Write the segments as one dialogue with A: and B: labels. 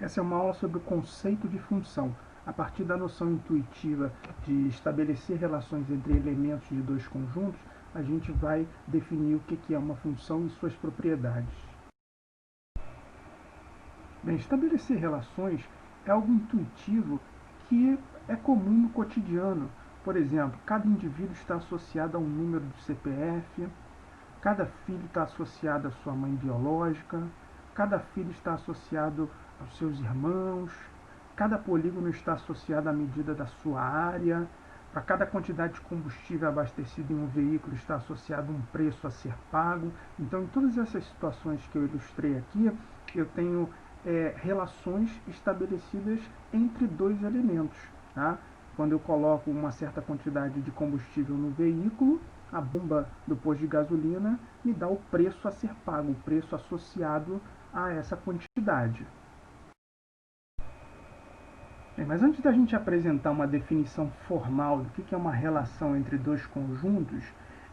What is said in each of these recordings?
A: Essa é uma aula sobre o conceito de função. A partir da noção intuitiva de estabelecer relações entre elementos de dois conjuntos, a gente vai definir o que é uma função e suas propriedades. Bem, estabelecer relações é algo intuitivo que é comum no cotidiano. Por exemplo, cada indivíduo está associado a um número do CPF, cada filho está associado à sua mãe biológica, cada filho está associado aos seus irmãos, cada polígono está associado à medida da sua área, para cada quantidade de combustível abastecido em um veículo está associado um preço a ser pago. Então, em todas essas situações que eu ilustrei aqui, eu tenho relações estabelecidas entre dois elementos. Tá? Quando eu coloco uma certa quantidade de combustível no veículo, a bomba do posto de gasolina me dá o preço a ser pago, o preço associado a essa quantidade. Bem, mas antes da gente apresentar uma definição formal do que é uma relação entre dois conjuntos,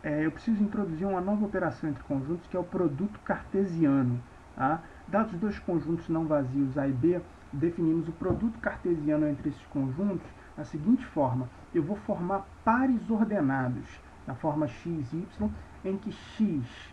A: eu preciso introduzir uma nova operação entre conjuntos, que é o produto cartesiano. Tá? Dados dois conjuntos não vazios A e B, definimos o produto cartesiano entre esses conjuntos da seguinte forma: eu vou formar pares ordenados, na forma x, y, em que x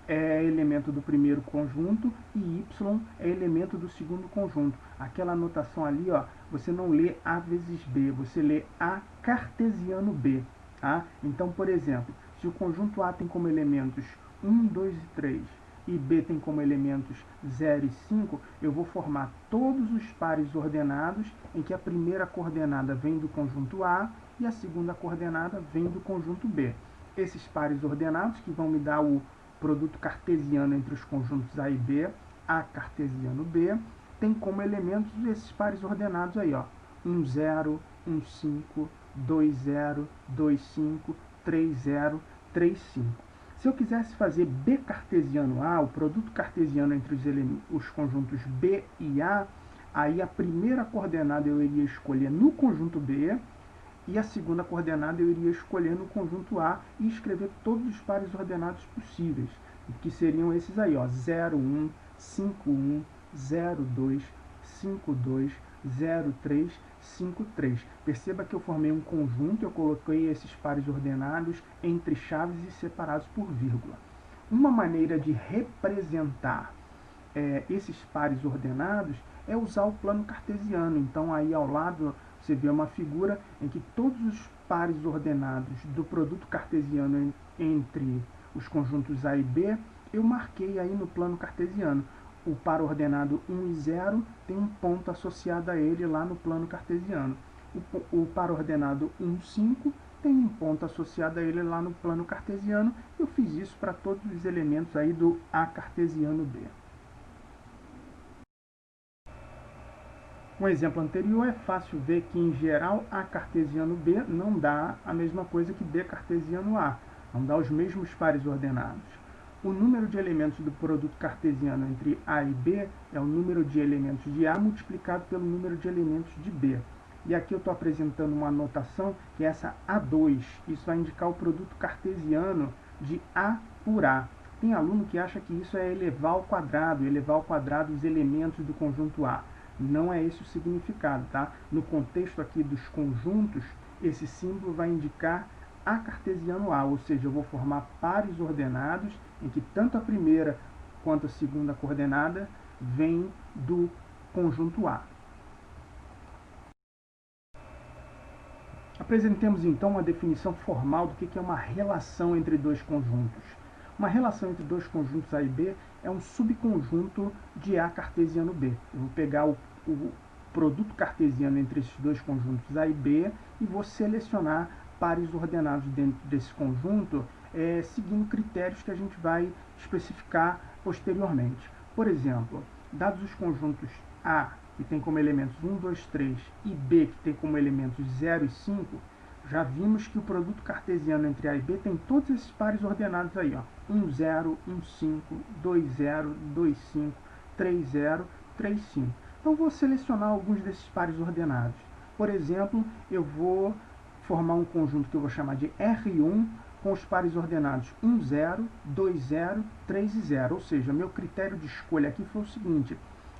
A: é elemento do primeiro conjunto e y é elemento do segundo conjunto. Aquela anotação ali, ó, você não lê A vezes B, você lê A cartesiano B. Tá? Então, por exemplo, se o conjunto A tem como elementos 1, 2 e 3 e B tem como elementos 0 e 5, eu vou formar todos os pares ordenados em que a primeira coordenada vem do conjunto A e a segunda coordenada vem do conjunto B. Esses pares ordenados que vão me dar o produto cartesiano entre os conjuntos A e B, A cartesiano B, tem como elementos esses pares ordenados aí, ó, 1, 0, 1, 5, 2, 0, 2, 5, 3, 0, 3, 5. Se eu quisesse fazer B cartesiano A, o produto cartesiano entre os conjuntos B e A, aí a primeira coordenada eu iria escolher no conjunto B, e a segunda coordenada eu iria escolher no conjunto A e escrever todos os pares ordenados possíveis, que seriam esses aí, ó, 0, 1, 5, 1, 0, 2, 5, 2, 0, 3, 5, 3. Perceba que eu formei um conjunto, eu coloquei esses pares ordenados entre chaves e separados por vírgula. Uma maneira de representar esses pares ordenados é usar o plano cartesiano. Então, aí ao lado você vê uma figura em que todos os pares ordenados do produto cartesiano entre os conjuntos A e B, eu marquei aí no plano cartesiano. O par ordenado 1 e 0 tem um ponto associado a ele lá no plano cartesiano. O par ordenado 1 e 5 tem um ponto associado a ele lá no plano cartesiano. Eu fiz isso para todos os elementos aí do A cartesiano B. Um exemplo anterior é fácil ver que, em geral, A cartesiano B não dá a mesma coisa que B cartesiano A, não dá os mesmos pares ordenados. O número de elementos do produto cartesiano entre A e B é o número de elementos de A multiplicado pelo número de elementos de B. E aqui eu estou apresentando uma anotação que é essa A2. Isso vai indicar o produto cartesiano de A por A. Tem aluno que acha que isso é elevar ao quadrado os elementos do conjunto A. Não é esse o significado, tá? No contexto aqui dos conjuntos, esse símbolo vai indicar A cartesiano A, ou seja, eu vou formar pares ordenados em que tanto a primeira quanto a segunda coordenada vem do conjunto A. Apresentemos então uma definição formal do que é uma relação entre dois conjuntos. Uma relação entre dois conjuntos A e B é um subconjunto de A cartesiano B. Eu vou pegar o produto cartesiano entre esses dois conjuntos A e B e vou selecionar pares ordenados dentro desse conjunto, seguindo critérios que a gente vai especificar posteriormente. Por exemplo, dados os conjuntos A, que tem como elementos 1, 2, 3, e B, que tem como elementos 0 e 5, já vimos que o produto cartesiano entre A e B tem todos esses pares ordenados aí, ó, 1, 0, 1, 5, 2, 0, 2, 5, 3, 0, 3, 5. Então, vou selecionar alguns desses pares ordenados. Por exemplo, eu vou formar um conjunto que eu vou chamar de R1 com os pares ordenados 1, 0, 2, 0, 3 e 0. Ou seja, meu critério de escolha aqui foi o seguinte: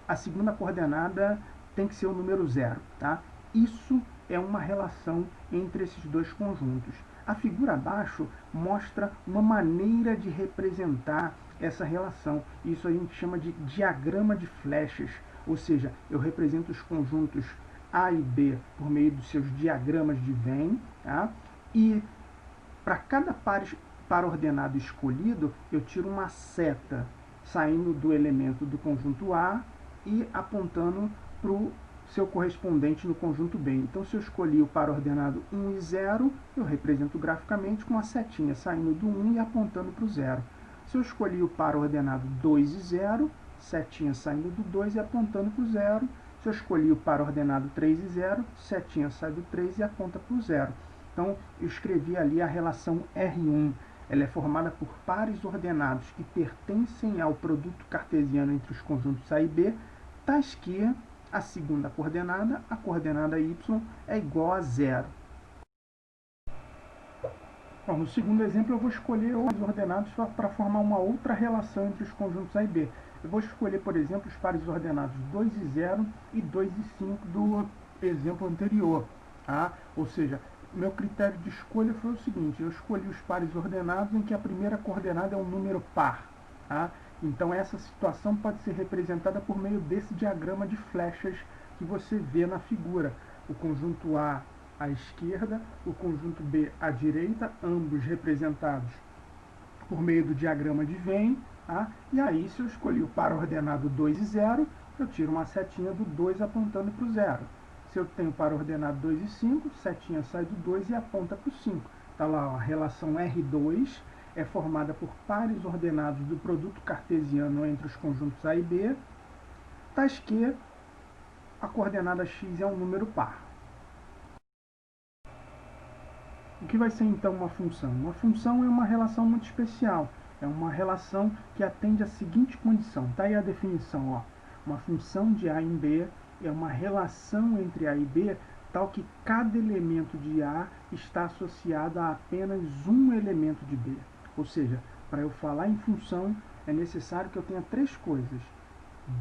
A: a segunda coordenada tem que ser o número 0, tá? Isso é uma relação entre esses dois conjuntos. A figura abaixo mostra uma maneira de representar essa relação. Isso a gente chama de diagrama de flechas, ou seja, eu represento os conjuntos A e B por meio dos seus diagramas de Venn, tá? E para cada par ordenado escolhido, eu tiro uma seta saindo do elemento do conjunto A e apontando para o seu correspondente no conjunto B. Então, se eu escolhi o par ordenado 1 e 0, eu represento graficamente com uma setinha saindo do 1 e apontando para o 0. Se eu escolhi o par ordenado 2 e 0, setinha saindo do 2 e apontando para o 0. Se eu escolhi o par ordenado 3 e 0, setinha sai do 3 e aponta para o 0. Então, eu escrevi ali a relação R1. Ela é formada por pares ordenados que pertencem ao produto cartesiano entre os conjuntos A e B, tais que a segunda coordenada, a coordenada y, é igual a 0. Bom, no segundo exemplo, eu vou escolher os ordenados para formar uma outra relação entre os conjuntos A e B. Eu vou escolher, por exemplo, os pares ordenados 2 e 0 e 2 e 5 do exemplo anterior. Tá? Ou seja, meu critério de escolha foi o seguinte: eu escolhi os pares ordenados em que a primeira coordenada é um número par. Tá? Então essa situação pode ser representada por meio desse diagrama de flechas que você vê na figura. O conjunto A à esquerda, o conjunto B à direita, ambos representados por meio do diagrama de Venn. Tá? E aí, se eu escolhi o par ordenado 2 e 0, eu tiro uma setinha do 2 apontando para o 0. Se eu tenho par ordenado 2 e 5, setinha sai do 2 e aponta para o 5. Está lá, ó, a relação R2 é formada por pares ordenados do produto cartesiano entre os conjuntos A e B, tais que a coordenada x é um número par. O que vai ser então uma função? Uma função é uma relação muito especial. É uma relação que atende à seguinte condição. Está aí a definição. Ó. Uma função de A em B é uma relação entre A e B tal que cada elemento de A está associado a apenas um elemento de B. Ou seja, para eu falar em função, é necessário que eu tenha três coisas: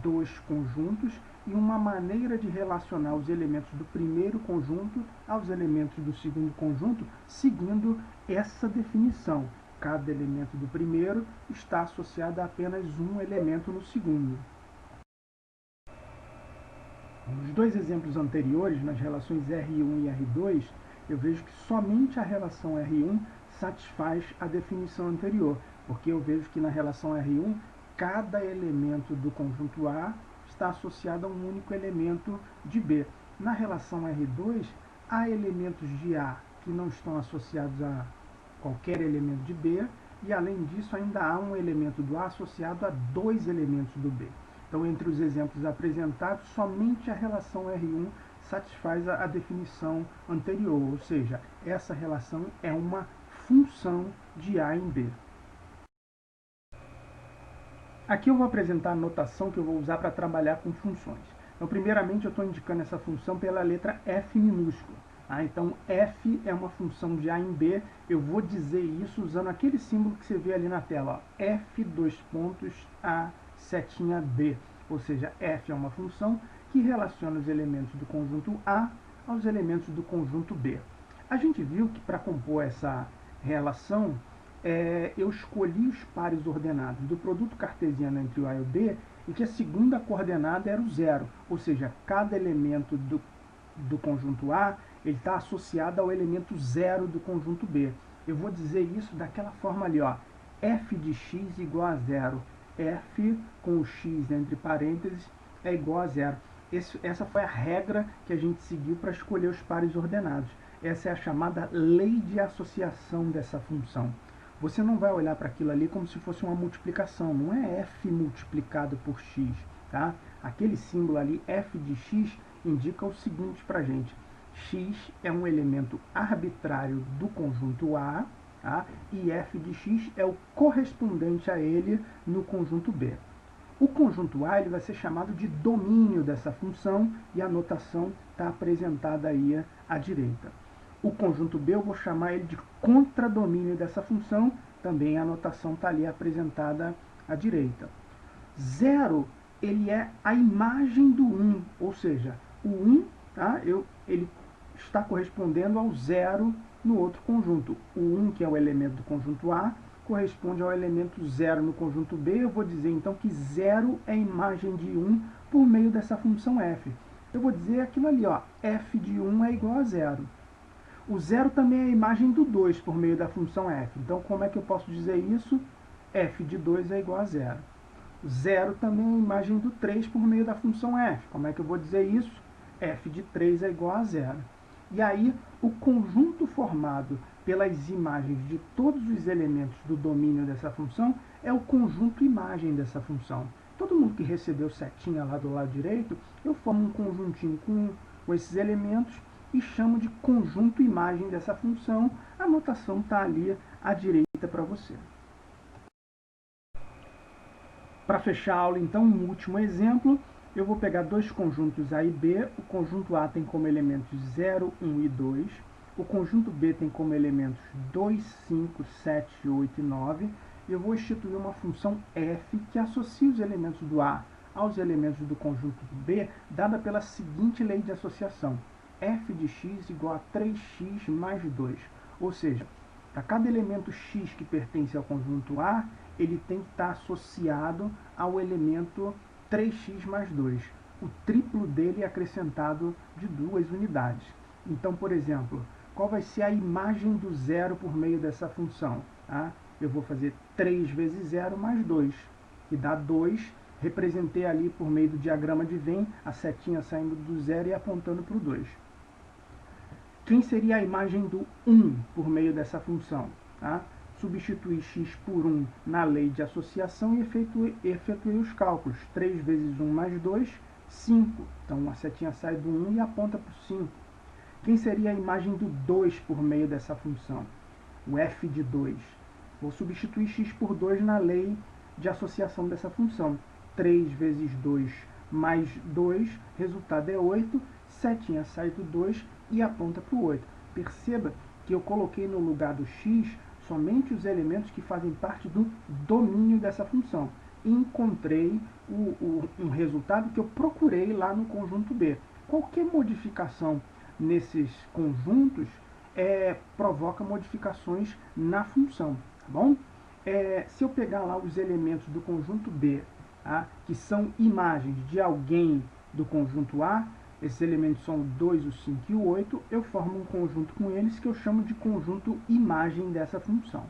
A: dois conjuntos e uma maneira de relacionar os elementos do primeiro conjunto aos elementos do segundo conjunto, seguindo essa definição. Cada elemento do primeiro está associado a apenas um elemento no segundo. Nos dois exemplos anteriores, nas relações R1 e R2, eu vejo que somente a relação R1 satisfaz a definição anterior, porque eu vejo que na relação R1, cada elemento do conjunto A está associado a um único elemento de B. Na relação R2, há elementos de A que não estão associados a qualquer elemento de B, e além disso ainda há um elemento do A associado a dois elementos do B. Então, entre os exemplos apresentados, somente a relação R1 satisfaz a definição anterior, ou seja, essa relação é uma função de A em B. Aqui eu vou apresentar a notação que eu vou usar para trabalhar com funções. Então, primeiramente, eu estou indicando essa função pela letra F minúscula. Então, F é uma função de A em B. Eu vou dizer isso usando aquele símbolo que você vê ali na tela. Ó, F, dois pontos, A, setinha B. Ou seja, F é uma função que relaciona os elementos do conjunto A aos elementos do conjunto B. A gente viu que para compor essa relação, eu escolhi os pares ordenados do produto cartesiano entre o A e o B e que a segunda coordenada era o zero, ou seja, cada elemento do conjunto A está associado ao elemento zero do conjunto B. Eu vou dizer isso daquela forma ali, ó, f de x igual a zero, f com o x entre parênteses é igual a zero. Essa foi a regra que a gente seguiu para escolher os pares ordenados. Essa é a chamada lei de associação dessa função. Você não vai olhar para aquilo ali como se fosse uma multiplicação, não é f multiplicado por x. Tá? Aquele símbolo ali, f de x, indica o seguinte para a gente: x é um elemento arbitrário do conjunto A, tá? E f de x é o correspondente a ele no conjunto B. O conjunto A ele vai ser chamado de domínio dessa função e a notação está apresentada aí à direita. O conjunto B eu vou chamar ele de contradomínio dessa função, também a notação está ali apresentada à direita. Zero ele é a imagem do 1, ou seja, o 1, tá, ele está correspondendo ao 0 no outro conjunto. O 1, que é o elemento do conjunto A, corresponde ao elemento 0 no conjunto B. Eu vou dizer então que 0 é a imagem de 1 por meio dessa função f. Eu vou dizer aquilo ali, ó, f de 1 é igual a 0. O 0 também é a imagem do 2 por meio da função f. Então, como é que eu posso dizer isso? F de 2 é igual a 0. 0 também é a imagem do 3 por meio da função f. Como é que eu vou dizer isso? F de 3 é igual a 0. E aí, o conjunto formado pelas imagens de todos os elementos do domínio dessa função é o conjunto imagem dessa função. Todo mundo que recebeu setinha lá do lado direito, eu formo um conjuntinho com esses elementos e chamo de conjunto imagem dessa função. A notação está ali à direita para você. Para fechar a aula, então, um último exemplo. Eu vou pegar dois conjuntos A e B. O conjunto A tem como elementos 0, 1 e 2. O conjunto B tem como elementos 2, 5, 7, 8 e 9. E eu vou instituir uma função f que associa os elementos do A aos elementos do conjunto B, dada pela seguinte lei de associação. F de x igual a 3x mais 2. Ou seja, para cada elemento x que pertence ao conjunto A, ele tem que estar associado ao elemento 3x mais 2. O triplo dele é acrescentado de 2 unidades. Então, por exemplo, qual vai ser a imagem do zero por meio dessa função? Tá? Eu vou fazer 3 vezes 0 mais 2, que dá 2. Representei ali por meio do diagrama de Venn, a setinha saindo do zero e apontando para o 2. Quem seria a imagem do 1 por meio dessa função? Tá? Substituí x por 1 na lei de associação e efetuei os cálculos. 3 vezes 1 mais 2, 5. Então a setinha sai do 1 e aponta para o 5. Quem seria a imagem do 2 por meio dessa função? O f de 2. Vou substituir x por 2 na lei de associação dessa função. 3 vezes 2 mais 2, resultado é 8. Setinha sai do 2 e aponta para o 8. Perceba que eu coloquei no lugar do x somente os elementos que fazem parte do domínio dessa função. E encontrei um resultado que eu procurei lá no conjunto B. Qualquer modificação nesses conjuntos provoca modificações na função, tá bom? Se eu pegar lá os elementos do conjunto B, tá, que são imagens de alguém do conjunto A, esses elementos são o 2, o 5 e o 8, eu formo um conjunto com eles que eu chamo de conjunto imagem dessa função.